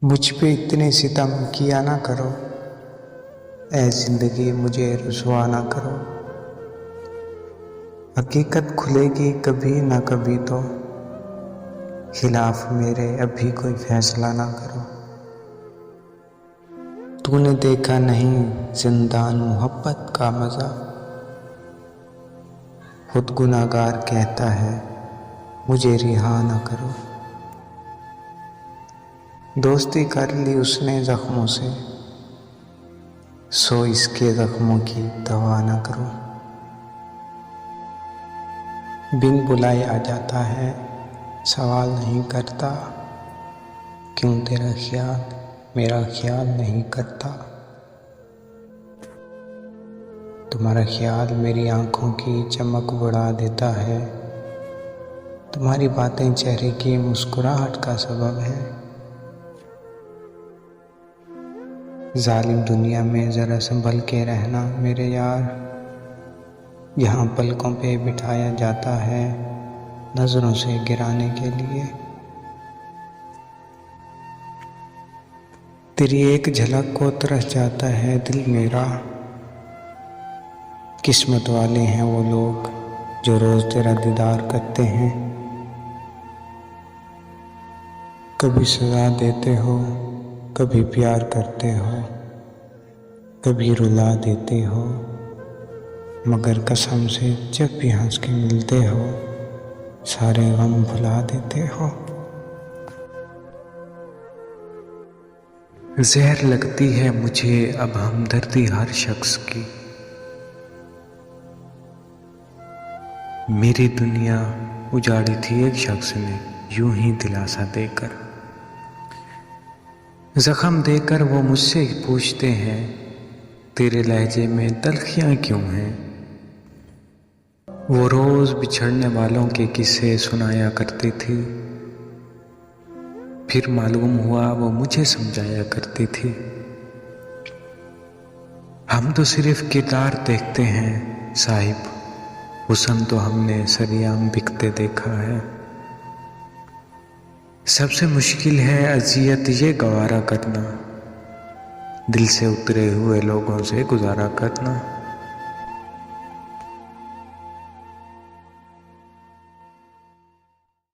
मुझ पे इतने सितम किया ना करो, ऐ जिंदगी मुझे रुसवा ना करो। हकीकत खुलेगी कभी ना कभी तो, खिलाफ मेरे अभी कोई फैसला ना करो। तूने देखा नहीं जिंदान मोहब्बत का मज़ा, खुद गुनाहगार कहता है मुझे रिहा ना करो। दोस्ती कर ली उसने ज़ख्मों से, सो इसके ज़ख्मों की दवा ना करो। बिन बुलाए आ जाता है, सवाल नहीं करता, क्यों तेरा ख्याल मेरा ख्याल नहीं करता। तुम्हारा ख्याल मेरी आँखों की चमक बढ़ा देता है, तुम्हारी बातें चेहरे की मुस्कुराहट का सबब है। जालिम दुनिया में ज़रा संभल के रहना मेरे यार, यहाँ पलकों पे बिठाया जाता है नज़रों से गिराने के लिए। तेरी एक झलक को तरस जाता है दिल मेरा, किस्मत वाले हैं वो लोग जो रोज़ तेरा दीदार करते हैं। कभी सज़ा देते हो, कभी प्यार करते हो, कभी रुला देते हो, मगर कसम से जब भी हंस के मिलते हो सारे गम भुला देते हो। जहर लगती है मुझे अब हमदर्दी हर शख्स की, मेरी दुनिया उजाड़ी थी एक शख्स ने यूं ही दिलासा देकर। जख्म देकर वो मुझसे पूछते हैं तेरे लहजे में तल्खियाँ क्यों हैं। वो रोज़ बिछड़ने वालों के किस्से सुनाया करती थी, फिर मालूम हुआ वो मुझे समझाया करती थी। हम तो सिर्फ किरदार देखते हैं साहिब, हुस्न तो हमने सरियाम बिकते देखा है। सबसे मुश्किल है अज़ियत ये गवारा करना, दिल से उतरे हुए लोगों से गुजारा करना।